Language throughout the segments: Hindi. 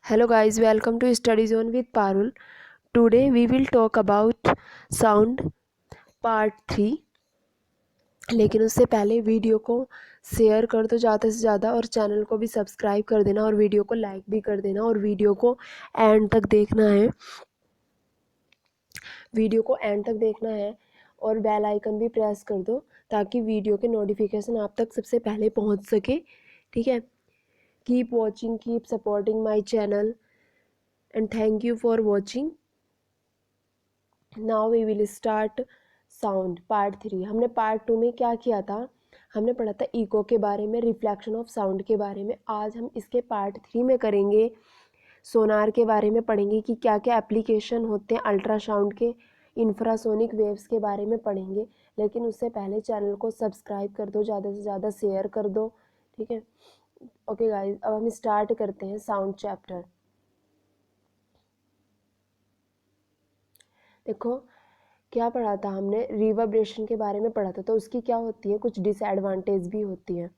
Hello guys, welcome to Study Zone with Parul. Today we will talk about sound part 3. लेकिन उससे पहले वीडियो को शेयर कर दो ज़्यादा से ज़्यादा और चैनल को भी सब्सक्राइब कर देना और वीडियो को लाइक भी कर देना और वीडियो को एंड तक देखना है और बेल आइकन भी प्रेस कर दो ताकि वीडियो के नोटिफिकेशन आप तक सबसे पहले पहुंच सके। ठीक है, keep watching, keep supporting my channel and thank you for watching. Now we will start sound part 3. हमने पार्ट 2 में क्या किया था, हमने पढ़ा था इको के बारे में, रिफ्लेक्शन ऑफ साउंड के बारे में। आज हम इसके पार्ट 3 में करेंगे, सोनार के बारे में पढ़ेंगे कि क्या क्या एप्लीकेशन होते हैं अल्ट्रासाउंड के, इंफ्रासोनिक वेव्स के बारे में पढ़ेंगे। लेकिन उससे पहले चैनल को सब्सक्राइब कर दो, ज़्यादा से ज़्यादा शेयर कर दो। ठीक है, ओके गाइज, अब हम स्टार्ट करते हैं साउंड चैप्टर। देखो क्या पढ़ा था हमने, रिवर्बरेशन के बारे में पढ़ा था। तो उसकी क्या होती है, कुछ डिसएडवांटेज भी होती हैं।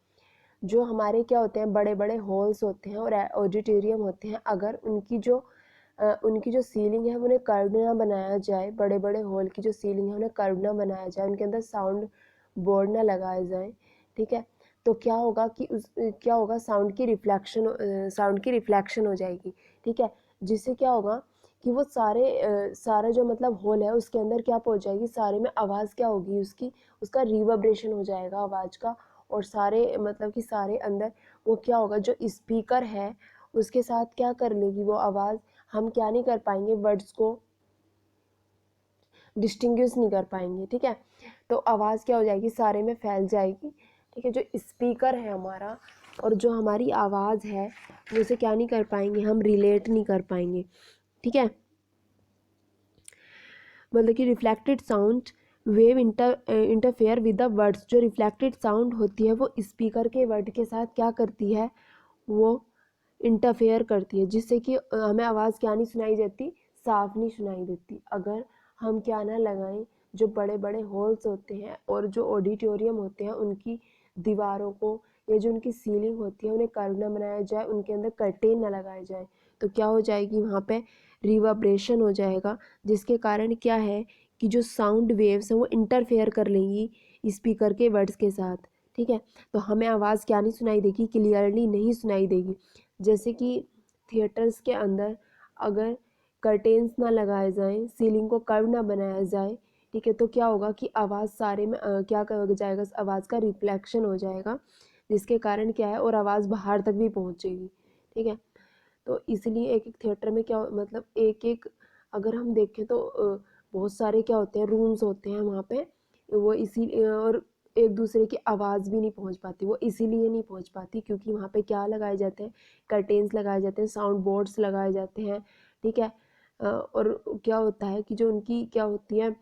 जो हमारे क्या होते हैं, बड़े बड़े हॉल्स होते हैं और ऑडिटोरियम होते हैं, अगर उनकी जो सीलिंग है उन्हें कर्व ना बनाया जाए, बड़े बड़े हॉल की जो सीलिंग है उन्हें कर्व ना बनाया जाए, उनके अंदर साउंड बोर्ड ना लगाए जाए। ठीक है, तो क्या होगा कि साउंड की रिफ्लेक्शन हो जाएगी। ठीक है, जिससे क्या होगा कि वो सारा जो मतलब होल है उसके अंदर क्या पहुंच जाएगी, सारे में आवाज़ क्या होगी, उसका रिवर्बरेशन हो जाएगा आवाज़ का। और सारे अंदर वो क्या होगा, जो स्पीकर है उसके साथ क्या कर लेगी वो आवाज़, हम क्या नहीं कर पाएंगे, वर्ड्स को डिस्टिंग्विश नहीं कर पाएंगे। ठीक है, तो आवाज़ क्या हो जाएगी, सारे में फैल जाएगी। ठीक है, जो स्पीकर है हमारा और जो हमारी आवाज़ है वो उसे क्या नहीं कर पाएंगे, हम रिलेट नहीं कर पाएंगे। ठीक है, मतलब कि reflected sound wave interfere with the words. जो रिफ्लेक्टेड साउंड होती है वो स्पीकर के वर्ड के साथ क्या करती है, वो इंटरफेयर करती है, जिससे कि हमें आवाज़ क्या नहीं सुनाई देती, साफ नहीं सुनाई देती। अगर हम क्या ना लगाएं, जो बड़े बड़े हॉल्स होते हैं और जो ऑडिटोरियम होते हैं उनकी दीवारों को या जो उनकी सीलिंग होती है उन्हें कर्व ना बनाया जाए, उनके अंदर कर्टेन ना लगाए जाए, तो क्या हो जाएगी, वहाँ पे रिवर्बरेशन हो जाएगा, जिसके कारण क्या है कि जो साउंड वेव्स हैं वो इंटरफेयर कर लेंगी स्पीकर के वर्ड्स के साथ। ठीक है, तो हमें आवाज़ क्या नहीं सुनाई देगी, क्लियरली नहीं सुनाई देगी। जैसे कि थिएटर्स के अंदर अगर कर्टेन्स ना लगाए जाएं, सीलिंग को कर्व ना बनाया जाए, ठीक है, तो क्या होगा कि आवाज़ सारे में क्या कर जाएगा, आवाज़ का रिफ्लेक्शन हो जाएगा, जिसके कारण क्या है और आवाज़ बाहर तक भी पहुंचेगी। ठीक है, तो इसलिए एक एक थिएटर में क्या मतलब एक एक अगर हम देखें तो बहुत सारे क्या होते हैं, रूम्स होते हैं वहाँ पे, वो इसी और एक दूसरे की आवाज़ भी नहीं पहुँच पाती। वो इसीलिए नहीं पहुँच पाती क्योंकि वहाँ पे क्या लगाए जाते हैं, कर्टेन्स लगाए जाते हैं, साउंड बोर्ड्स लगाए जाते हैं। ठीक है, और क्या होता है कि जो उनकी क्या होती है,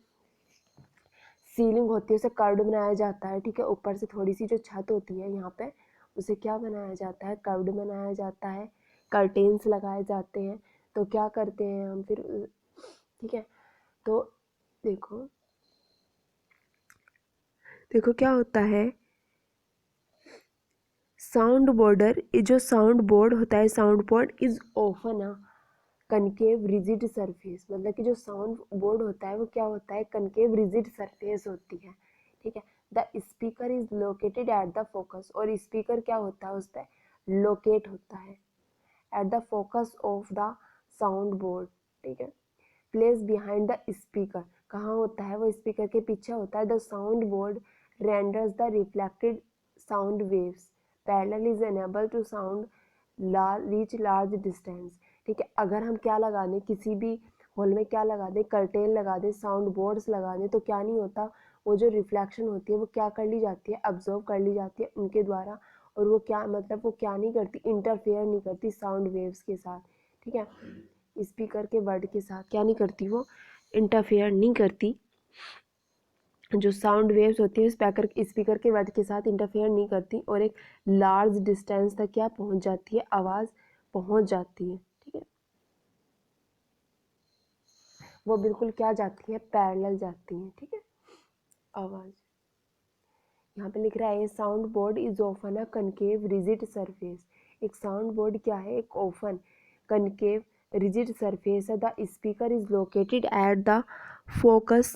सीलिंग होती है उसे कर्व्ड बनाया जाता है। ठीक है, ऊपर से थोड़ी सी जो छत होती है यहाँ पे उसे क्या बनाया जाता है, कर्व्ड बनाया जाता है, कर्टेन्स लगाए जाते हैं। तो क्या करते हैं हम फिर, ठीक है, तो देखो देखो क्या होता है, जो साउंड बोर्ड होता है, sound board is often a concave rigid surface. मतलब कि जो साउंड बोर्ड होता है वो क्या होता है, कनकेव रिजिड सरफेस होती है। ठीक है, the speaker is located at the focus, और स्पीकर क्या होता है उस पर लोकेट होता है at the focus of the sound board. ठीक है, प्लेस बिहाइंड द स्पीकर, कहाँ होता है वो, स्पीकर के पीछे होता है। The sound board renders the reflected sound waves parallel is enable to sound reach large distance. ठीक है, अगर हम क्या लगा दें, किसी भी हॉल में क्या लगा दें, कर्टेन लगा दें, साउंड बोर्ड्स लगा दें, तो क्या नहीं होता, वो जो रिफ्लेक्शन होती है वो क्या कर ली जाती है, अब्जॉर्व कर ली जाती है उनके द्वारा, और वो क्या नहीं करती, इंटरफेयर नहीं करती साउंड वेव्स के साथ। ठीक है, स्पीकर के वर्ड के साथ क्या नहीं करती, वो इंटरफेयर नहीं करती। जो साउंड वेव्स होती है स्पीकर के वर्ड के साथ इंटरफेयर नहीं करती और एक लार्ज डिस्टेंस तक क्या पहुंच जाती है, आवाज़ पहुंच जाती है। ठीक है, वो बिल्कुल क्या जाती है, पैरेलल जाती है। ठीक है, आवाज़ यहाँ पे लिख रहा है, sound board is often a concave rigid surface. एक साउंड बोर्ड क्या है, एक often concave rigid surface. The speaker is located at the focus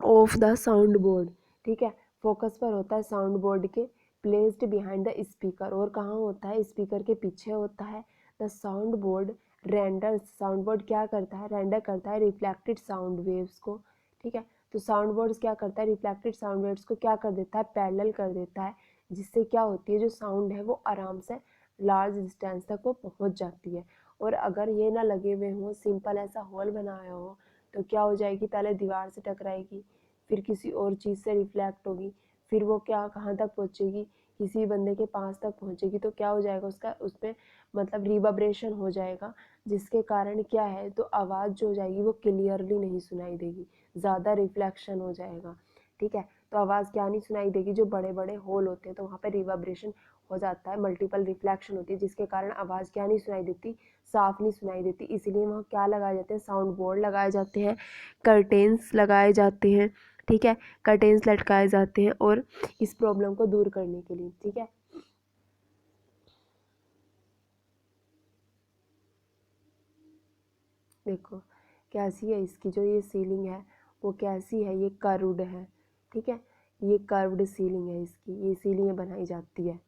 of the sound board, ठीक है, फोकस पर होता है साउंड बोर्ड के, प्लेस्ड बिहाइंड द स्पीकर, और कहाँ होता है, स्पीकर के पीछे होता है। The sound board render, sound board क्या करता है, रेंडर करता है रिफ्लेक्टेड साउंड वेव्स को, ठीक है। तो साउंड बोर्ड क्या करता है, रिफ्लेक्टेड साउंड वेव्स को क्या कर देता है, पैरेलल कर देता है, जिससे क्या होती है, जो साउंड है वो आराम से लार्ज डिस्टेंस तक वो पहुंच जाती है। और अगर ये ना लगे हुए हों, सिंपल ऐसा होल बनाया हो, तो क्या हो जाएगी, पहले दीवार से टकराएगी, फिर किसी और चीज़ से रिफ्लेक्ट होगी, फिर वो क्या कहाँ तक पहुँचेगी, किसी बंदे के पास तक पहुँचेगी, तो क्या हो जाएगा उसका, उसमें मतलब रिवर्बरेशन हो जाएगा, जिसके कारण क्या है, तो आवाज़ जो हो जाएगी वो क्लियरली नहीं सुनाई देगी, ज़्यादा रिफ्लेक्शन हो जाएगा, ठीक है। तो आवाज़ क्या नहीं सुनाई देगी, जो बड़े बड़े होल होते हैं तो वहाँ पे रिवर्बरेशन हो जाता है, मल्टीपल रिफ्लेक्शन होती है, जिसके कारण आवाज़ क्या नहीं सुनाई देती, साफ नहीं सुनाई देती। इसलिए वहाँ क्या लगाए जाते हैं, साउंड बोर्ड लगाए जाते हैं, कर्टेन्स लगाए जाते हैं, ठीक है, कर्टेन्स लटकाए जाते हैं, और इस प्रॉब्लम को दूर करने के लिए, ठीक है। देखो कैसी है इसकी जो ये सीलिंग है वो कैसी है, ये कर्व्ड है, ठीक है, ये कर्व्ड सीलिंग है इसकी, ये सीलिंग बनाई जाती है।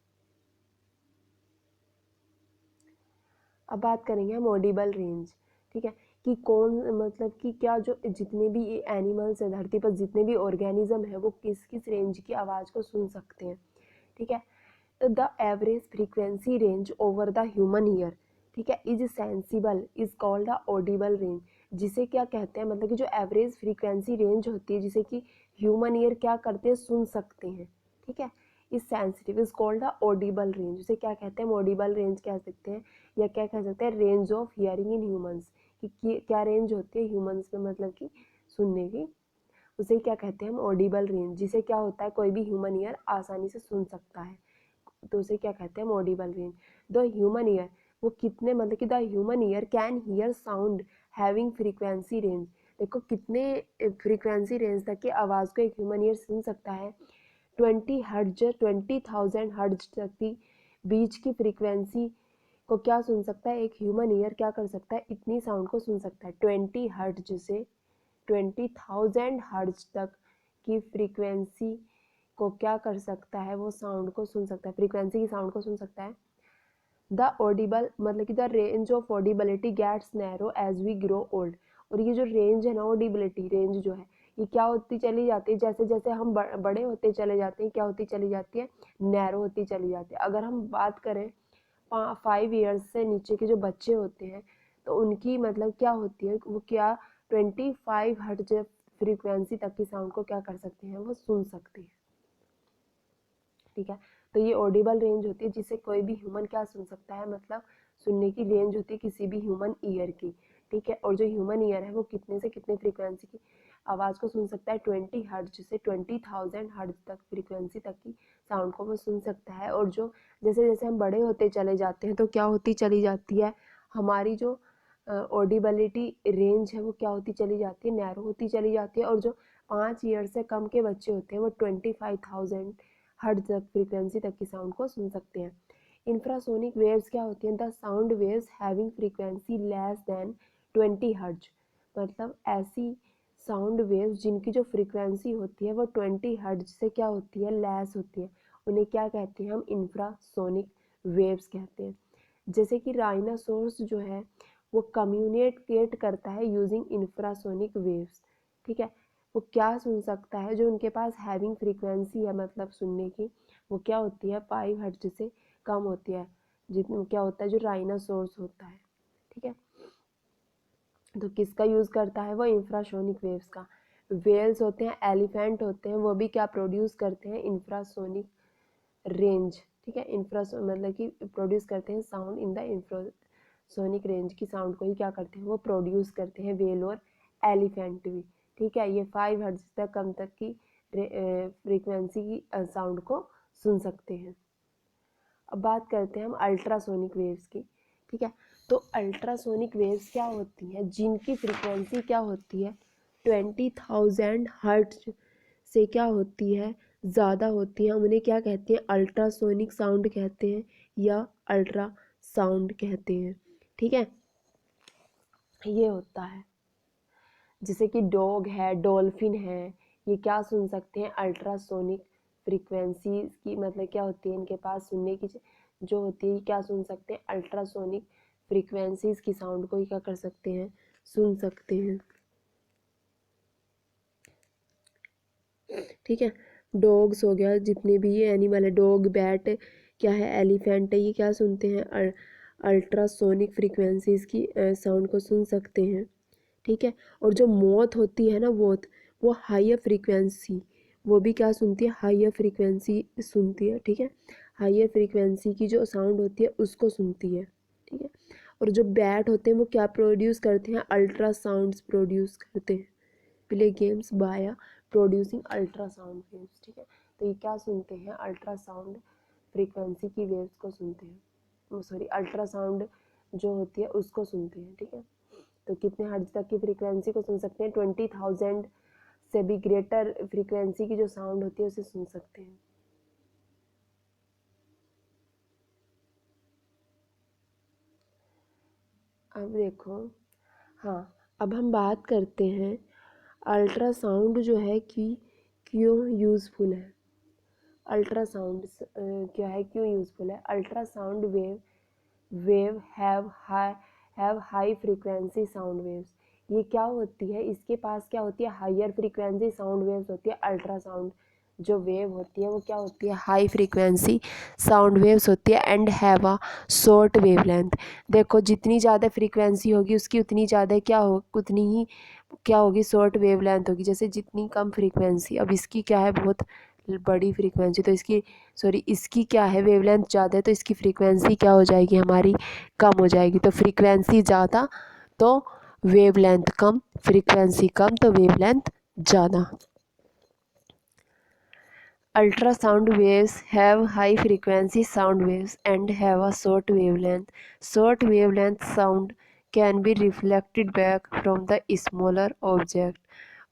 अब बात करेंगे हम ऑडिबल रेंज, ठीक है, कि कौन मतलब कि क्या जो जितने भी एनिमल्स हैं धरती पर, जितने भी ऑर्गेनिज्म है वो किस किस रेंज की आवाज़ को सुन सकते हैं, ठीक है। तो the average frequency range over the human ear, ठीक है, is sensible is called the Audible range, जिसे क्या कहते हैं, मतलब कि जो एवरेज फ्रीक्वेंसी रेंज होती है जिसे कि ह्यूमन ईयर क्या करते हैं, सुन सकते हैं, ठीक है, is sensitive is called the Audible range, जिसे क्या कहते हैं, ऑडिबल रेंज कह सकते हैं, या क्या कह सकते हैं, range of hearing in humans, कि क्या रेंज होती है ह्यूमंस में, मतलब कि सुनने की, उसे क्या कहते हैं हम, ऑडिबल रेंज, जिसे क्या होता है, कोई भी ह्यूमन ईयर आसानी से सुन सकता है, तो उसे क्या कहते हैं, Audible range. The human ear, वो कितने, मतलब कि the human ear can hear sound having frequency range, देखो कितने फ्रीक्वेंसी रेंज तक की आवाज़ को एक ह्यूमन ईयर सुन सकता है, 20 हर्ट्ज, 20,000 हर्ट्ज तक की बीच की फ्रीक्वेंसी को क्या सुन सकता है, एक ह्यूमन ईयर क्या कर सकता है, इतनी साउंड को सुन सकता है, 20 हर्ट्ज से 20,000 हर्ट्ज तक की फ्रीक्वेंसी को क्या कर सकता है, वो साउंड को सुन सकता है, फ्रीक्वेंसी की साउंड को सुन सकता है। द ऑडिबल, मतलब कि the range of audibility gets narrow as we grow old, और ये जो रेंज है ना, ऑडिबिलिटी रेंज जो है ये क्या होती चली जाती है, जैसे जैसे हम बड़े होते चले जाते हैं, क्या होती चली जाती है, नैरो होती चली जाती है। अगर हम बात करें 5 ईयर्स से नीचे के जो बच्चे होते हैं तो उनकी मतलब क्या होती है, वो क्या 25 हर्ट्ज फ्रीक्वेंसी तक की साउंड को क्या कर सकते हैं, वो सुन सकते हैं, ठीक है। तो ये ऑडिबल रेंज होती है जिसे कोई भी ह्यूमन क्या सुन सकता है, मतलब सुनने की रेंज होती है किसी भी ह्यूमन ईयर की, ठीक है। और जो ह्यूमन ईयर है वो कितने से कितने फ्रीक्वेंसी की आवाज़ को सुन सकता है, 20 हर्ट्ज से 20,000 हर्ट्ज तक फ्रीक्वेंसी तक की साउंड को वो सुन सकता है। और जो जैसे जैसे हम बड़े होते चले जाते हैं तो क्या होती चली जाती है, हमारी जो ऑडिबिलिटी रेंज है वो क्या होती चली जाती है, नैरो होती चली जाती है। और जो 5 ईयर से कम के बच्चे होते हैं वो 25,000 हर्ट्ज तक फ्रीक्वेंसी तक की साउंड को सुन सकते हैं। इंफ्रासोनिक वेव्स क्या होती हैं, the sound waves having frequency less than 20 hertz, मतलब ऐसी साउंड वेव्स जिनकी जो फ्रीक्वेंसी होती है वो 20 हर्ट्ज से क्या होती है, लेस होती है, उन्हें क्या कहते हैं हम, इंफ्रासोनिक वेव्स कहते हैं। जैसे कि राइनासोर्स जो है वो कम्युनिकेट करता है यूजिंग इंफ्रासोनिक वेव्स, ठीक है। वो क्या सुन सकता है, जो उनके पास हैविंग फ्रीक्वेंसी है मतलब सुनने की, वो क्या होती है, 5 हर्ट्ज से कम होती है, जितने क्या होता है, जो राइनासोर्स होता है, ठीक है। तो किसका यूज़ करता है वो, इंफ्रासोनिक वेव्स का। वेल्स होते हैं, एलिफेंट होते हैं, वो भी क्या प्रोड्यूस करते हैं, इंफ्रासोनिक रेंज, ठीक है, इंफ्रासो मतलब कि प्रोड्यूस करते हैं sound in the infrasonic range की साउंड को ही क्या करते हैं, वो प्रोड्यूस करते हैं, वेल और एलिफेंट भी, ठीक है। ये 5 हर्ट्ज तक कम तक की फ्रीक्वेंसी की साउंड को सुन सकते हैं। अब बात करते हैं हम अल्ट्रासोनिक वेव्स की, ठीक है। तो अल्ट्रासोनिक वेव्स क्या होती हैं, जिनकी फ्रीक्वेंसी क्या होती है, 20,000 हर्ट्ज से क्या होती है, ज़्यादा होती है, हम उन्हें क्या कहते हैं, अल्ट्रासोनिक साउंड कहते हैं या अल्ट्रा साउंड कहते हैं। ठीक है, ये होता है। जैसे कि डॉग है, डॉल्फिन है, ये क्या सुन सकते हैं, अल्ट्रासोनिक फ्रीक्वेंसी की, मतलब क्या होती है इनके पास सुनने की जो होती है, क्या सुन सकते हैं, अल्ट्रासोनिक फ्रीक्वेंसीज की साउंड को ही क्या कर सकते हैं, सुन सकते हैं। ठीक है, डॉग्स हो गया, जितने भी ये एनिमल है, डॉग, बैट, क्या है, एलिफेंट है, ये क्या सुनते हैं, अल्ट्रासोनिक फ्रीक्वेंसीज की साउंड को सुन सकते हैं। ठीक है, और जो मौत होती है ना, वो हाइयर फ्रीक्वेंसी, वो भी क्या सुनती है, हाइयर फ्रीक्वेंसी सुनती है। ठीक है, हाइयर फ्रीक्वेंसी की जो साउंड होती है उसको सुनती है। ठीक है, और जो बैट होते हैं वो क्या प्रोड्यूस करते हैं, अल्ट्रासाउंड्स प्रोड्यूस करते हैं। Play games by producing ultrasound waves. ठीक है, तो ये क्या सुनते हैं, अल्ट्रासाउंड फ्रीक्वेंसी की वेव्स को सुनते हैं, सॉरी अल्ट्रासाउंड जो होती है उसको सुनते हैं। ठीक है, तो कितने हर्ट्ज तक की फ्रीक्वेंसी को सुन सकते हैं, 20,000 से भी ग्रेटर फ्रीक्वेंसी की जो साउंड होती है उसे सुन सकते हैं। अब देखो, हाँ, अब हम बात करते हैं अल्ट्रासाउंड जो है कि क्यों यूज़फुल है। अल्ट्रासाउंड क्या है, क्यों यूज़फुल है, ultrasound wave have high frequency sound waves. ये क्या होती है, इसके पास क्या होती है, हायर फ्रीक्वेंसी साउंड वेव्स होती है। अल्ट्रासाउंड जो वेव होती है वो क्या होती है, हाई फ्रीक्वेंसी साउंड वेव्स होती है, and have a short wavelength. देखो, जितनी ज़्यादा फ्रीक्वेंसी होगी उसकी उतनी ज़्यादा क्या हो, उतनी ही क्या होगी, शॉर्ट वेवलेंथ होगी। जैसे जितनी कम फ्रीक्वेंसी, अब इसकी क्या है, बहुत बड़ी फ्रीक्वेंसी, तो इसकी, सॉरी, इसकी क्या है, वेवलेंथ ज़्यादा है, तो इसकी फ्रीक्वेंसी क्या हो जाएगी, हमारी कम हो जाएगी। तो फ्रीक्वेंसी ज़्यादा तो वेवलेंथ कम, फ्रीक्वेंसी कम तो वेवलेंथ ज़्यादा। Ultrasound waves have high frequency sound waves and have a short wavelength. Short wavelength sound can be reflected back from the smaller object.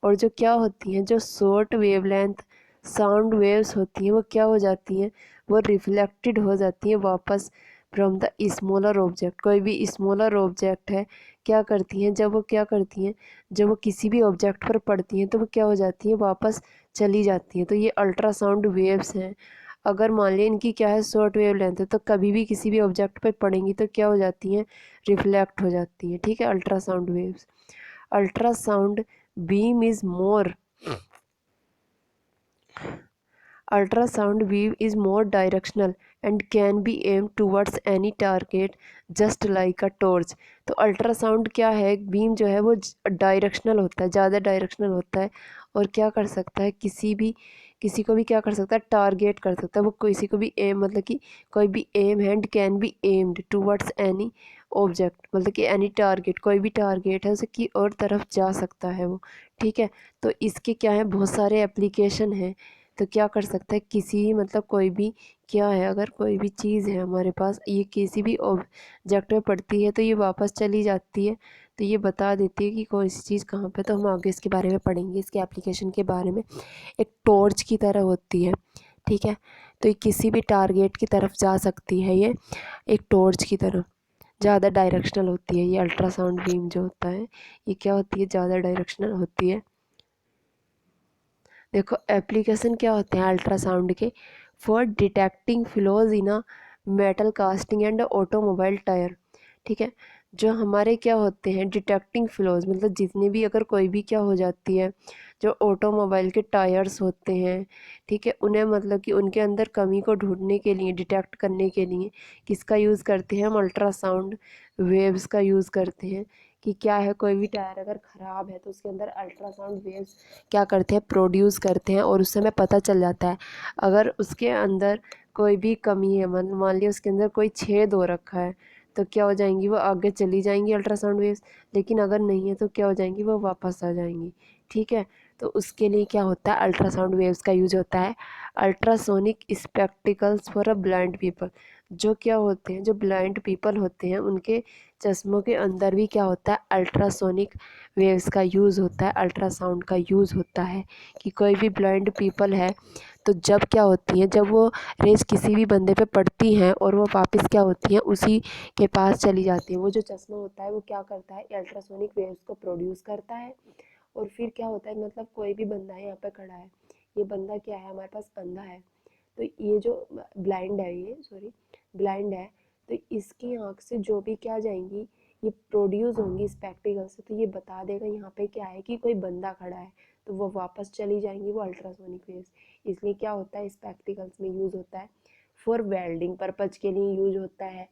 और जो क्या होती हैं, जो शॉर्ट वेवलेंथ साउंड वेव्स होती हैं वो क्या हो जाती हैं, वो रिफ्लेक्टेड हो जाती हैं वापस फ्रॉम द स्मॉलर ऑब्जेक्ट। कोई भी स्मॉलर ऑब्जेक्ट है, क्या करती हैं, जब वो क्या करती हैं, जब वो किसी भी ऑब्जेक्ट पर पड़ती हैं तो वो क्या हो जाती हैं, वापस चली जाती हैं। तो ये अल्ट्रासाउंड वेव्स हैं। अगर मान लिया इनकी क्या है, शॉर्ट वेव लेंथ है, तो कभी भी किसी भी ऑब्जेक्ट पर पड़ेंगी तो क्या हो जाती हैं, रिफ्लेक्ट हो जाती हैं। ठीक है, ultrasound waves. Ultrasound beam is more Ultrasound beam is more directional and can be aimed towards any target just like a torch. तो अल्ट्रासाउंड क्या है, बीम जो है वो डायरेक्शनल होता है, ज़्यादा डायरेक्शनल होता है, और क्या कर सकता है, किसी को भी क्या कर सकता है, टारगेट कर सकता है। वो किसी को भी एम, मतलब कि कोई भी aim hand can be aimed towards any object, मतलब कि एनी टारगेट, कोई भी टारगेट है उसकी और तरफ जा सकता है वो। ठीक है, तो इसके क्या है, बहुत सारे एप्लीकेशन हैं। तो क्या कर सकता है, किसी, मतलब कोई भी क्या है, अगर कोई भी चीज़ है हमारे पास, ये किसी भी ऑब्जेक्ट में पड़ती है तो ये वापस चली जाती है, तो ये बता देती है कि कोई सी चीज़ कहाँ पे। तो हम आगे इसके बारे में पढ़ेंगे, इसके एप्लीकेशन के बारे में। एक टॉर्च की तरह होती है। ठीक है, तो ये किसी भी टारगेट की तरफ जा सकती है, ये एक टॉर्च की तरह, ज़्यादा डायरेक्शनल होती है। ये अल्ट्रासाउंड बीम जो होता है ये क्या होती है, ज़्यादा डायरेक्शनल होती है। देखो, एप्लीकेशन क्या होते हैं अल्ट्रासाउंड के, for detecting flaws in a metal casting and automobile tyre. ठीक है, जो हमारे क्या होते हैं, डिटेक्टिंग फ्लॉज, मतलब जितने भी, अगर कोई भी क्या हो जाती है, जो ऑटोमोबाइल के टायर्स होते हैं, ठीक है, उन्हें, मतलब कि उनके अंदर कमी को ढूंढने के लिए, डिटेक्ट करने के लिए किसका यूज़ करते हैं, हम अल्ट्रासाउंड वेव्स का यूज़ करते हैं। कि क्या है, कोई भी टायर अगर ख़राब है तो उसके अंदर अल्ट्रासाउंड वेव्स क्या करते हैं, प्रोड्यूस करते हैं, और उससे हमें पता चल जाता है। अगर उसके अंदर कोई भी कमी है, मान लिया उसके अंदर कोई छेद हो रखा है, तो क्या हो जाएंगी, वो आगे चली जाएंगी अल्ट्रासाउंड वेव्स। लेकिन अगर नहीं है तो क्या हो जाएंगी, वो वापस आ जाएंगी। ठीक है, तो उसके लिए क्या होता है, अल्ट्रासाउंड वेव्स का यूज होता है। Ultrasonic spectacles for a blind people. जो क्या होते हैं, जो ब्लाइंड पीपल होते हैं उनके चश्मों के अंदर भी क्या होता है, अल्ट्रासोनिक वेव्स का यूज़ होता है, अल्ट्रासाउंड का यूज़ होता है। कि कोई भी ब्लाइंड पीपल है तो जब क्या होती हैं, जब वो रेज किसी भी बंदे पे पड़ती हैं और वो वापस क्या होती हैं उसी के पास चली जाती है। वो जो चश्मा होता है वो क्या करता है, अल्ट्रासोनिक वेव्स को प्रोड्यूस करता है। और फिर क्या होता है, मतलब कोई भी बंदा है यहाँ पे खड़ा है, ये बंदा क्या है, हमारे पास अंधा है, तो ये जो ब्लाइंड है, ये सॉरी ब्लाइंड है, तो इसकी आँख से जो भी क्या जाएंगी, ये प्रोड्यूस होंगी स्पेक्टिकल से, तो ये बता देगा यहाँ पे क्या है कि कोई बंदा खड़ा है, तो वो वापस चली जाएंगी वो अल्ट्रासोनिक वेव्स। इसलिए क्या होता है, स्पेक्टिकल्स में यूज़ होता है, फॉर वेल्डिंग पर्पज के लिए यूज होता है,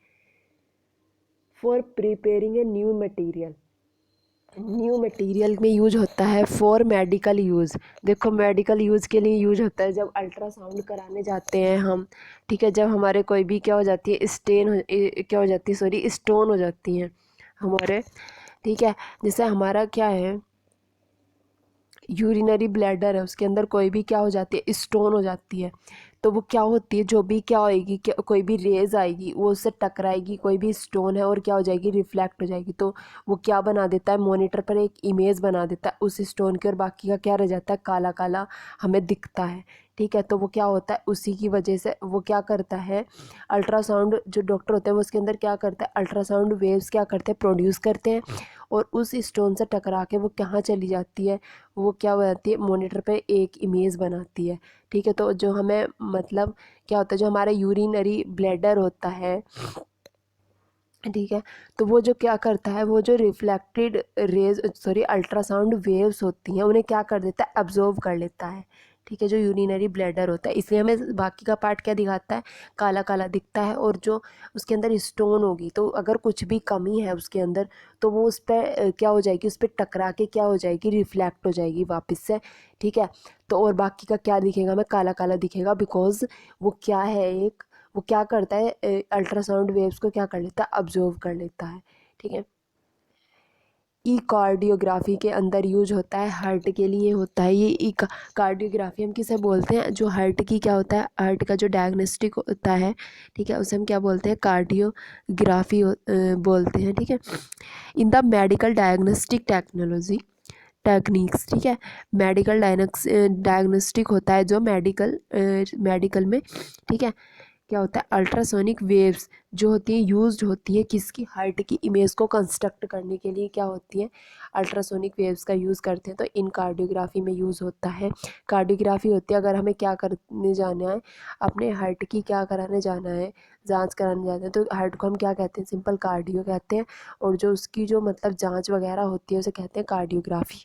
for preparing a new material, new material में यूज होता है, फॉर मेडिकल यूज़। देखो मेडिकल यूज़ के लिए यूज होता है जब अल्ट्रासाउंड कराने जाते हैं हम, ठीक है, जब हमारे कोई भी क्या हो जाती है, क्या हो जाती है, सॉरी स्टोन हो जाती हैं हमारे, ठीक है, जैसे हमारा क्या है, यूरिनरी ब्लैडर है, उसके अंदर कोई भी क्या हो जाती है, स्टोन हो जाती है, तो वो क्या होती है, जो भी क्या होएगी, कोई भी रेज आएगी वो उससे टकराएगी, कोई भी स्टोन है और क्या हो जाएगी, रिफ्लेक्ट हो जाएगी, तो वो क्या बना देता है, मॉनिटर पर एक इमेज बना देता है उस स्टोन की, और बाकी का क्या रह जाता है, काला काला हमें दिखता है, ठीक है। तो वो क्या होता है, उसी की वजह से वो क्या करता है, अल्ट्रासाउंड जो डॉक्टर होते हैं वो उसके अंदर क्या करता है, अल्ट्रासाउंड वेव्स क्या करते हैं, प्रोड्यूस करते हैं, और उस स्टोन से टकरा के वो कहाँ चली जाती है, वो क्या बनाती है, मॉनिटर पे एक इमेज बनाती है, ठीक है। तो जो हमें मतलब क्या होता है, जो हमारा यूरिनरी ब्लैडर होता है, ठीक है, तो वो जो क्या करता है, वो जो reflected raise sorry ultrasound waves होती हैं उन्हें क्या कर देता है, अब्जॉर्व कर लेता है, ठीक है, जो यूरिनरी ब्लैडर होता है, इसलिए हमें बाकी का पार्ट क्या दिखाता है, काला काला दिखता है, और जो उसके अंदर स्टोन होगी, तो अगर कुछ भी कमी है उसके अंदर तो वो उस पर क्या हो जाएगी, उस पर टकरा के क्या हो जाएगी, रिफ्लेक्ट हो जाएगी वापस से, ठीक है। तो और बाकी का क्या दिखेगा, हमें काला काला दिखेगा, बिकॉज वो क्या है, एक वो क्या करता है, अल्ट्रासाउंड वेव्स को क्या कर लेता है, अब्जॉर्व कर लेता है, ठीक है। ई कार्डियोग्राफी के अंदर यूज होता है, हार्ट के लिए होता है ये ई कार्डियोग्राफी। हम किसे बोलते हैं, जो हार्ट की क्या होता है, हार्ट का जो डायग्नोस्टिक होता है, ठीक है, उसे हम क्या बोलते हैं, कार्डियोग्राफी बोलते हैं, ठीक है। In the medical diagnostic technology techniques, ठीक है, मेडिकल डायग्नोस्टिक होता है जो मेडिकल में, ठीक है, क्या होता है, अल्ट्रासोनिक वेव्स जो होती है यूज्ड होती है किसकी, हार्ट की इमेज को कंस्ट्रक्ट करने के लिए क्या होती है, अल्ट्रासोनिक वेव्स का यूज़ करते हैं, तो इन कार्डियोग्राफी में यूज़ होता है। कार्डियोग्राफी होती है अगर हमें क्या करने जाना है, अपने हार्ट की क्या कराने जाना है, जांच कराने जाते हैं, तो हार्ट को हम क्या कहते हैं, सिंपल कार्डियो कहते हैं, और जो उसकी जो मतलब जांच वगैरह होती है उसे कहते हैं cardiography.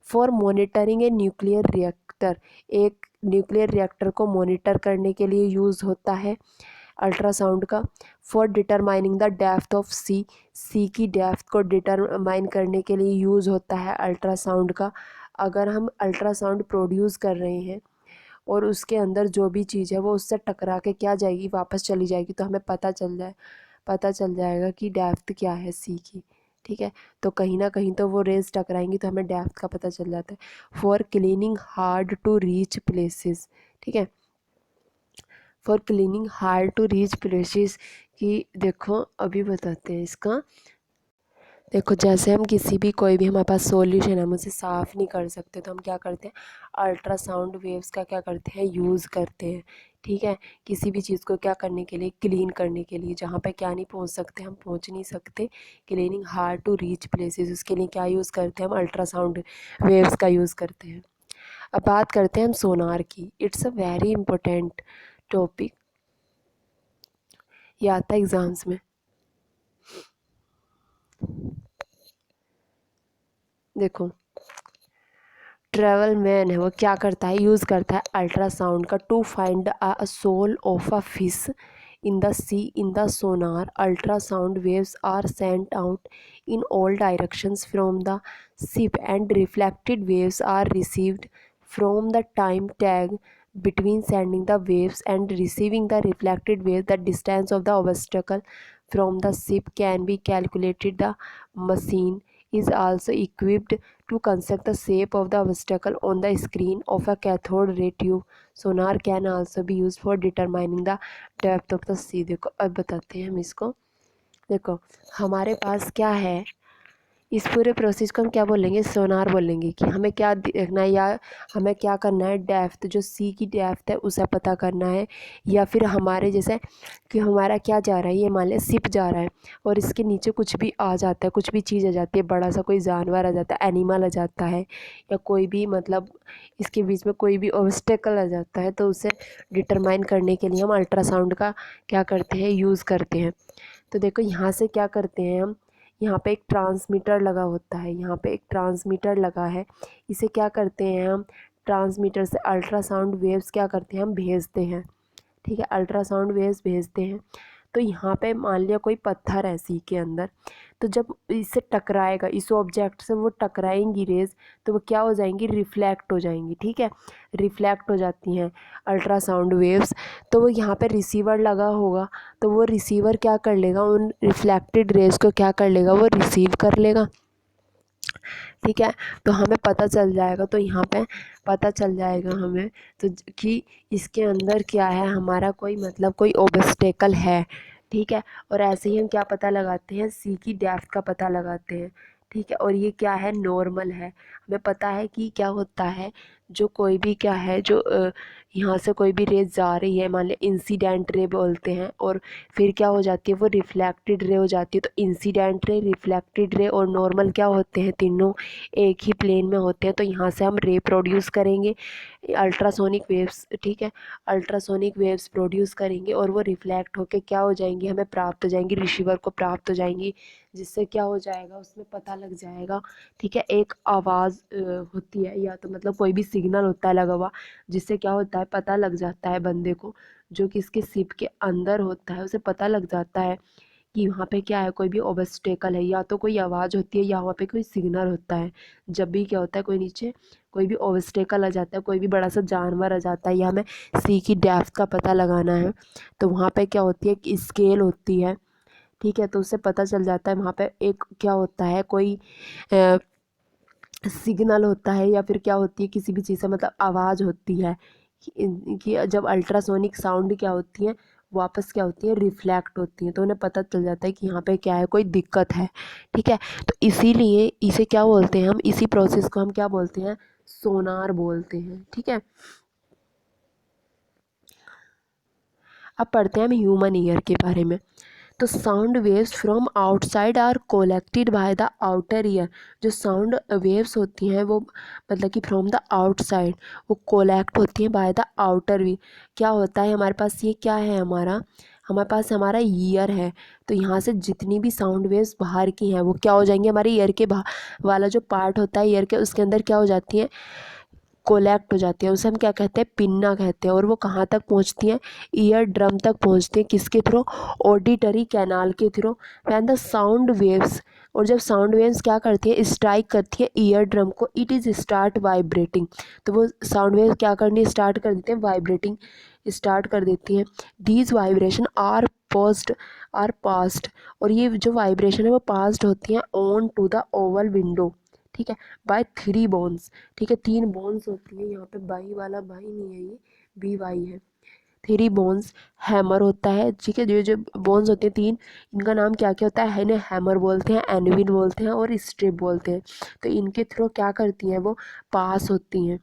For monitoring a nuclear reactor, एक न्यूक्लियर रिएक्टर को मॉनिटर करने के लिए यूज़ होता है अल्ट्रासाउंड का। For determining the depth of sea की डेप्थ को डिटरमाइन करने के लिए यूज़ होता है अल्ट्रासाउंड का। अगर हम अल्ट्रासाउंड प्रोड्यूस कर रहे हैं और उसके अंदर जो भी चीज़ है वो उससे टकरा के क्या जाएगी, वापस चली जाएगी, तो हमें पता चल जाएगा कि डेप्थ क्या है सी की, ठीक है। तो कहीं ना कहीं तो वो रेज टकराएंगी तो हमें डेप्थ का पता चल जाता है। For cleaning hard to reach places, ठीक है, for cleaning hard to reach places की, देखो अभी बताते हैं इसका। देखो जैसे हम किसी भी कोई भी हमारे पास सॉल्यूशन है हम उसे साफ़ नहीं कर सकते, तो हम क्या करते हैं, अल्ट्रासाउंड वेव्स का क्या करते हैं, यूज़ करते हैं, ठीक है। किसी भी चीज़ को क्या करने के लिए, क्लीन करने के लिए, जहाँ पे क्या नहीं पहुँच सकते, हम पहुँच नहीं सकते, cleaning hard to reach places, उसके लिए क्या यूज़ करते हैं, हम अल्ट्रासाउंड वेव्स का यूज़ करते हैं। अब बात करते हैं हम सोनार की। It's a very important topic, ये आता है एग्ज़ाम्स में। देखो ट्रैवल मैन है वो क्या करता है, यूज़ करता है अल्ट्रासाउंड का to find a shoal of a fish in the sea in the sonar. Ultrasound waves are sent out in all directions from the ship and reflected waves are received from the time tag between sending the waves and receiving the reflected wave. The distance of the obstacle from the ship can be calculated. The machine is also equipped to construct the shape of the obstacle on the screen of a cathode ray tube. Sonar can also be used for determining the depth of the sea. देखो अब बताते हैं हम इसको। देखो हमारे पास क्या है, इस पूरे प्रोसेस को हम क्या बोलेंगे, सोनार बोलेंगे। कि हमें क्या देखना है या हमें क्या करना है, डेप्थ जो सी की डेप्थ है उसे पता करना है, या फिर हमारे जैसे कि हमारा क्या जा रहा है, ये मान लिया शिप जा रहा है और इसके नीचे कुछ भी आ जाता है, कुछ भी चीज़ आ जाती है, बड़ा सा कोई जानवर आ जाता है, एनिमल आ जाता है, या कोई भी मतलब इसके बीच में कोई भी ऑब्स्टेकल आ जाता है, तो उसे डिटरमाइन करने के लिए हम अल्ट्रासाउंड का क्या करते हैं, यूज़ करते हैं। तो देखो यहाँ से क्या करते हैं हम, यहाँ पे एक ट्रांसमीटर लगा होता है, यहाँ पे एक ट्रांसमीटर लगा है, इसे क्या करते हैं हम, ट्रांसमीटर से अल्ट्रासाउंड वेव्स क्या करते हैं हम, भेजते हैं। ठीक है, अल्ट्रासाउंड वेव्स भेजते हैं। तो यहाँ पे मान लिया कोई पत्थर है सी के अंदर, तो जब इससे टकराएगा, इस ऑब्जेक्ट से वो टकराएंगी रेज, तो वो क्या हो जाएंगी, रिफ्लेक्ट हो जाएंगी। ठीक है, रिफ्लेक्ट हो जाती हैं अल्ट्रासाउंड वेव्स। तो वो यहाँ पे रिसीवर लगा होगा, तो वो रिसीवर क्या कर लेगा, उन रिफ्लेक्टेड रेज को क्या कर लेगा, वो रिसीव कर लेगा। ठीक है, तो हमें पता चल जाएगा, तो यहाँ पे पता चल जाएगा हमें तो कि इसके अंदर क्या है, हमारा कोई मतलब कोई ऑब्स्टेकल है। ठीक है, और ऐसे ही हम क्या पता लगाते हैं, सी की डेप्थ का पता लगाते हैं। ठीक है, और ये क्या है, नॉर्मल है। हमें पता है कि क्या होता है, जो कोई भी क्या है, जो यहाँ से कोई भी रेज जा रही है, मान लिया इंसिडेंट रे बोलते हैं, और फिर क्या हो जाती है, वो रिफ्लेक्टेड रे हो जाती है। तो इंसिडेंट रे, रिफ्लेक्टेड रे और नॉर्मल क्या होते हैं, तीनों एक ही प्लेन में होते हैं। तो यहाँ से हम रे प्रोड्यूस करेंगे, अल्ट्रासोनिक वेव्स। ठीक है, अल्ट्रासोनिक वेव्स प्रोड्यूस करेंगे और वो रिफ्लेक्ट होके क्या हो जाएंगी, हमें प्राप्त हो जाएंगी, रिसीवर को प्राप्त हो जाएंगी, जिससे क्या हो जाएगा, उसमें पता लग जाएगा। ठीक है, एक आवाज़ होती है, या तो मतलब कोई भी सिग्नल होता है लगा हुआ, जिससे क्या होता है, पता लग जाता है बंदे को, जो कि इसके शिप के अंदर होता है, उसे पता लग जाता है कि वहाँ पे क्या है, कोई भी ऑब्स्टेकल है, या तो कोई आवाज़ होती है या वहाँ पे कोई सिग्नल होता है। जब भी क्या होता है, कोई नीचे कोई भी ऑब्स्टेकल आ जाता है, कोई भी बड़ा सा जानवर आ जाता है, या हमें सी की डेप्थ का पता लगाना है, तो वहाँ पे क्या होती है, एक स्केल होती है। ठीक है, तो उससे पता चल जाता है, वहाँ पे एक क्या होता है, कोई सिग्नल होता है, या फिर क्या होती है, किसी भी चीज़ से मतलब आवाज़ होती है कि जब अल्ट्रासोनिक साउंड क्या होती है, वापस क्या होती है, रिफ्लेक्ट होती है, तो उन्हें पता चल जाता है कि यहाँ पे क्या है, कोई दिक्कत है। ठीक है, तो इसीलिए इसे क्या बोलते हैं हम, इसी प्रोसेस को हम क्या बोलते हैं, सोनार बोलते हैं। ठीक है, अब पढ़ते हैं हम ह्यूमन ईयर के बारे में। तो sound waves from outside are collected by the outer ear. जो साउंड वेव्स होती हैं वो मतलब कि फ्रॉम द आउटसाइड वो कोलेक्ट होती हैं बाय द आउटर ईयर। क्या होता है, हमारे पास ये क्या है, हमारे पास हमारा ईयर है, तो यहाँ से जितनी भी साउंड वेव्स बाहर की हैं वो क्या हो जाएंगी, हमारे ईयर के वाला जो पार्ट होता है ईयर के, उसके अंदर क्या हो जाती हैं, कोलेक्ट हो जाती है, उसे हम क्या कहते हैं, पिन्ना कहते हैं। और वो कहाँ तक पहुँचती हैं, ईयर ड्रम तक पहुँचती हैं, किसके थ्रू, ऑडिटरी कैनाल के through. When the sound waves, और जब साउंड वेव्स क्या करती है, स्ट्राइक करती है ईयर ड्रम को, इट इज़ स्टार्ट वाइब्रेटिंग। तो वो साउंड वेव क्या करनी स्टार्ट कर देते हैं, वाइब्रेटिंग स्टार्ट कर देती हैं। दीज वाइब्रेशन आर पास्ट, और ये जो वाइब्रेशन है वो पास्ट होती हैं on to the oval window. ठीक है, बाय 3 बोन्स। ठीक है, 3 बोन्स होती है, यहाँ पे बाई वाला बाई नहीं है, ये बी वाई है। 3 बोन्स, हैमर होता है। ठीक है, जो जो बोन्स होते हैं 3, इनका नाम क्या क्या होता है, इन्हें हैमर बोलते हैं, एनविन बोलते हैं और स्ट्रिप बोलते हैं। तो इनके थ्रू क्या करती हैं, वो पास होती हैं।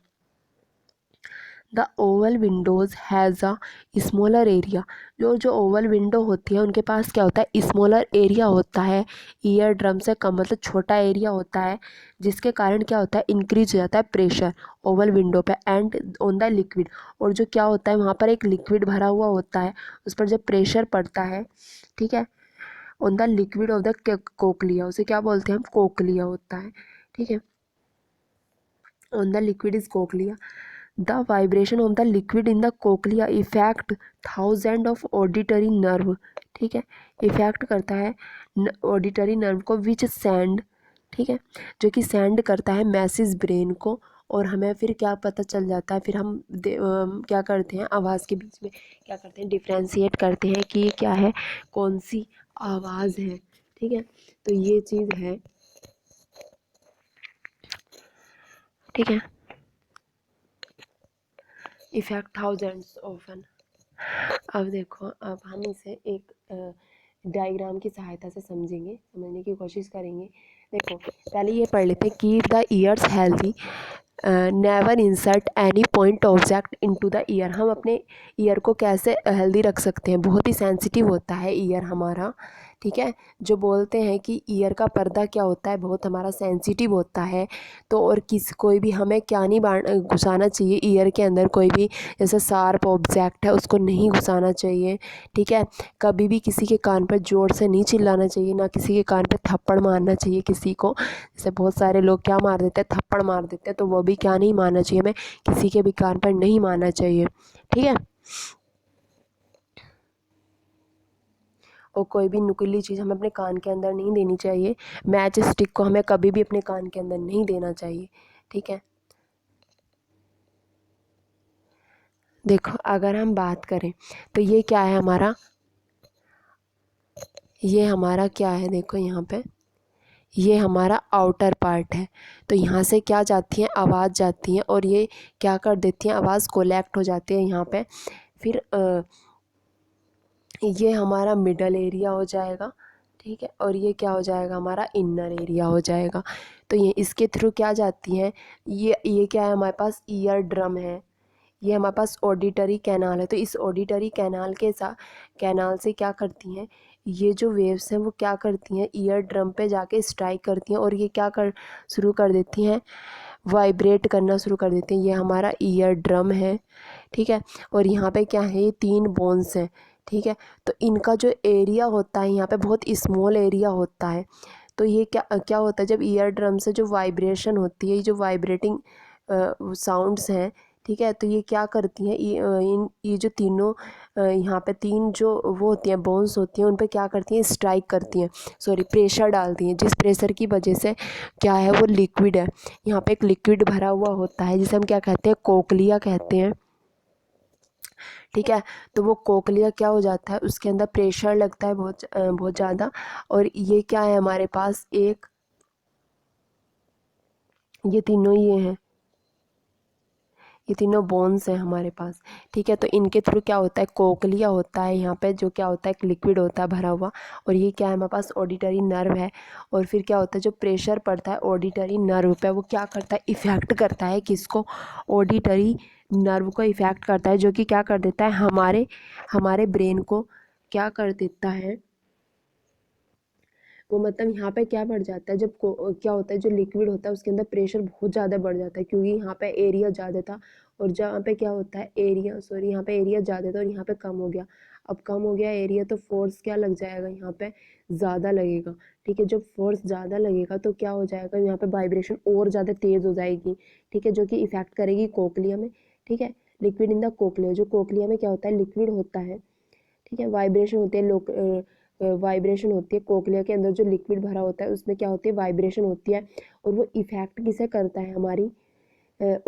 The Oval Windows has a smaller area. जो ओवल विंडो होती है उनके पास क्या होता है, स्मॉलर एरिया होता है, ईयर ड्रम से कम मतलब छोटा एरिया होता है, जिसके कारण क्या होता है, इंक्रीज हो जाता है प्रेशर ओवल विंडो पे एंड ऑन द लिक्विड। और जो क्या होता है, वहाँ पर एक लिक्विड भरा हुआ होता है, उस पर जब प्रेशर पड़ता है, ठीक है, on the liquid of the cochlea, उसे क्या बोलते हैं हम, कोकलिया होता है। ठीक है, on the liquid is cochlea. The vibration of the liquid in the cochlea affect thousand of auditory nerve। ठीक है, इफेक्ट करता है ऑडिटरी नर्व को, विच सेंड, ठीक है, जो कि सेंड करता है मैसेज ब्रेन को। और हमें फिर क्या पता चल जाता है, फिर हम क्या करते हैं, आवाज़ के बीच में क्या करते हैं, डिफ्रेंशिएट करते हैं कि ये क्या है, कौन सी आवाज़ है। ठीक है, तो ये चीज़ है। ठीक है। Effect thousands often. अब देखो, अब हम इसे एक डायग्राम की सहायता से समझने की कोशिश करेंगे। देखो, पहले ये पढ़ लेते हैं, keep the years healthy, never insert any point object into the year. हम अपने ईयर को कैसे हेल्दी रख सकते हैं, बहुत ही सेंसिटिव होता है ईयर हमारा, ठीक है। जो बोलते हैं कि ईयर का पर्दा क्या होता है, बहुत हमारा सेंसिटिव होता है। तो और कोई भी हमें क्या नहीं घुसाना चाहिए ईयर के अंदर, कोई भी जैसे शार्प ऑब्जेक्ट है उसको नहीं घुसाना चाहिए, ठीक है। कभी भी किसी के कान पर ज़ोर से नहीं चिल्लाना चाहिए, ना किसी के कान पर थप्पड़ मारना चाहिए किसी को। जैसे बहुत सारे लोग क्या मार देते हैं, थप्पड़ मार देते हैं, तो वो भी क्या नहीं मारना चाहिए, हमें किसी के भी कान पर नहीं मारना चाहिए, ठीक है। और कोई भी नुकीली चीज़ हमें अपने कान के अंदर नहीं देनी चाहिए। मैच स्टिक को हमें कभी भी अपने कान के अंदर नहीं देना चाहिए, ठीक है। देखो, अगर हम बात करें तो ये क्या है हमारा, ये हमारा क्या है, देखो यहाँ पे ये हमारा आउटर पार्ट है। तो यहाँ से क्या जाती है, आवाज़ जाती है, और ये क्या कर देती है, आवाज़ कोलेक्ट हो जाती है यहाँ पे। फिर ये हमारा मिडल एरिया हो जाएगा, ठीक है। और ये क्या हो जाएगा, हमारा इनर एरिया हो जाएगा। तो ये इसके थ्रू क्या जाती है, ये क्या है, हमारे पास ईयर ड्रम है, ये हमारे पास ऑडिटरी कैनाल है। तो इस ऑडिटरी कैनाल के साथ, कैनाल से क्या करती हैं, ये जो वेव्स हैं वो क्या करती हैं, ईयर ड्रम पे जाके स्ट्राइक करती हैं, और ये क्या कर शुरू कर देती हैं, वाइब्रेट करना शुरू कर देते हैं। ये हमारा ईयर ड्रम है, ठीक है। और यहाँ पे क्या है, ये 3 बोन्स हैं, ठीक है। तो इनका जो एरिया होता है यहाँ पे बहुत स्मॉल एरिया होता है। तो ये क्या क्या होता है, जब ईयर ड्रम से जो वाइब्रेशन होती है, ये जो वाइब्रेटिंग साउंड्स हैं, ठीक है, तो ये क्या करती हैं, ये जो तीनों यहाँ पे 3 जो वो होती हैं, बोन्स होती हैं, उन पे क्या करती हैं, स्ट्राइक करती हैं, सॉरी प्रेशर डालती हैं, जिस प्रेशर की वजह से क्या है, वो लिक्विड है, यहाँ पे एक लिक्विड भरा हुआ होता है, जिसे हम क्या कहते हैं, कोकलिया कहते हैं, ठीक है। तो वो कोकलिया क्या हो जाता है, उसके अंदर प्रेशर लगता है बहुत ज़्यादा। और ये क्या है, हमारे पास एक, ये तीनों ये हैं, ये तीनों बोन्स हैं हमारे पास, ठीक है। तो इनके थ्रू क्या होता है, कोकलिया होता है यहाँ पे, जो क्या होता है, एक लिक्विड होता है भरा हुआ। और ये क्या है, हमारे पास ऑडिटरी नर्व है। और फिर क्या होता है, जो प्रेशर पड़ता है ऑडिटरी नर्व पे, वो क्या करता है, इफ़ेक्ट करता है किसको, ऑडिटरी नर्व को इफ़ेक्ट करता है, जो कि क्या कर देता है, हमारे हमारे ब्रेन को क्या कर देता है, वो मतलब यहाँ पे क्या बढ़ जाता है, जब क्या होता है, जो लिक्विड होता है उसके अंदर प्रेशर बहुत ज़्यादा बढ़ जाता है, क्योंकि यहाँ पे एरिया ज़्यादा था, और जहाँ पे क्या होता है, एरिया सॉरी यहाँ पे एरिया ज़्यादा था और यहाँ पे कम हो गया। अब कम हो गया एरिया, तो फोर्स क्या लग जाएगा, यहाँ पे ज़्यादा लगेगा, ठीक है। जब फोर्स ज़्यादा लगेगा तो क्या हो जाएगा, यहाँ पे वाइब्रेशन और ज़्यादा तेज़ हो जाएगी, ठीक है, जो कि इफेक्ट करेगी कोकलिया में, ठीक है। लिक्विड इन द कोकलिया, जो कोकलिया में क्या होता है, लिक्विड होता है, ठीक है। वाइब्रेशन होती है, वाइब्रेशन होती है कोकलिया के अंदर, जो लिक्विड भरा होता है उसमें क्या होती है, वाइब्रेशन होती है। और वो इफेक्ट किसे करता है, हमारी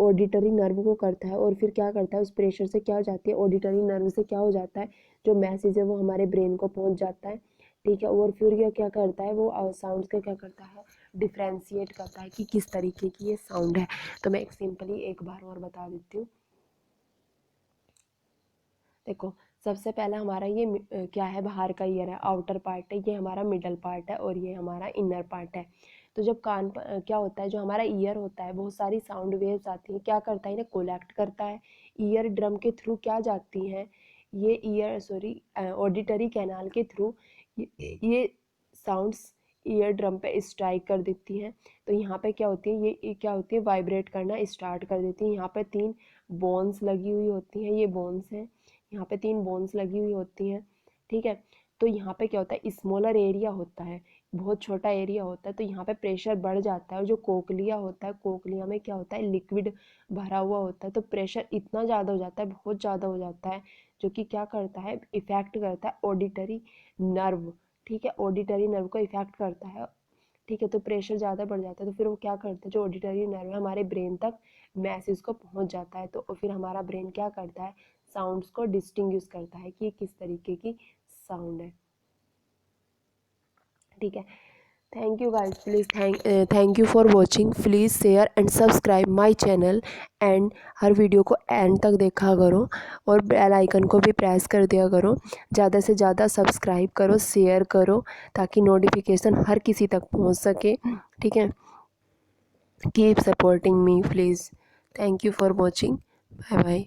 ऑडिटरी नर्व को करता है। और फिर क्या करता है, उस प्रेशर से क्या हो जाती है, ऑडिटरी नर्व से क्या हो जाता है, जो मैसेज है वो हमारे ब्रेन को पहुंच जाता है, ठीक है। और फिर ये क्या करता है, वो साउंड्स का क्या करता है, डिफ्रेंशिएट करता है कि किस तरीके की ये साउंड है। तो मैं एक सिंपली एक बार और बता देती हूँ। देखो, सबसे पहला हमारा ये क्या है, बाहर का ईयर है, आउटर पार्ट है, ये हमारा मिडल पार्ट है, और ये हमारा इनर पार्ट है। तो जब क्या होता है, जो हमारा ईयर होता है, बहुत सारी साउंड वेव्स आती हैं, क्या करता है, इन्हें कोलेक्ट करता है, ईयर ड्रम के थ्रू क्या जाती हैं, ये ईयर सॉरी ऑडिटरी कैनाल के थ्रू ये साउंड्स ईयर ड्रम पे स्ट्राइक कर देती हैं। तो यहाँ पे क्या होती है, ये क्या होती है, वाइब्रेट करना स्टार्ट कर देती है। यहाँ पे 3 बोन्स लगी हुई होती हैं, ये बोन्स हैं, यहाँ पे 3 बोन्स लगी हुई होती हैं, ठीक है। तो यहाँ पे क्या होता है, स्मॉलर एरिया होता है, बहुत छोटा एरिया होता है, तो यहाँ पे प्रेशर बढ़ जाता है। और जो कोकलिया होता है, कोकलिया में क्या होता है, लिक्विड भरा हुआ होता है, तो प्रेशर इतना ज़्यादा हो जाता है, बहुत ज़्यादा हो जाता है, जो कि क्या करता है, इफेक्ट करता है ऑडिटरी नर्व, ठीक है। ऑडिटरी नर्व को इफेक्ट करता है, ठीक है। तो प्रेशर ज़्यादा बढ़ जाता है, तो फिर वो क्या करता है, जो ऑडिटरी नर्व है हमारे ब्रेन तक मैसेज को पहुंच जाता है। तो फिर हमारा ब्रेन क्या करता है, साउंड्स को डिस्टिंग्विश करता है कि किस तरीके की साउंड है, ठीक है। Thank you guys, please thank you for watching. Please share and subscribe my channel and her video को एंड तक देखा करो और बेल आइकन को भी प्रेस कर दिया करो। ज़्यादा से ज़्यादा सब्सक्राइब करो, शेयर करो ताकि नोटिफिकेशन हर किसी तक पहुंच सके। ठीक है, keep supporting me please. Thank you for watching. Bye bye.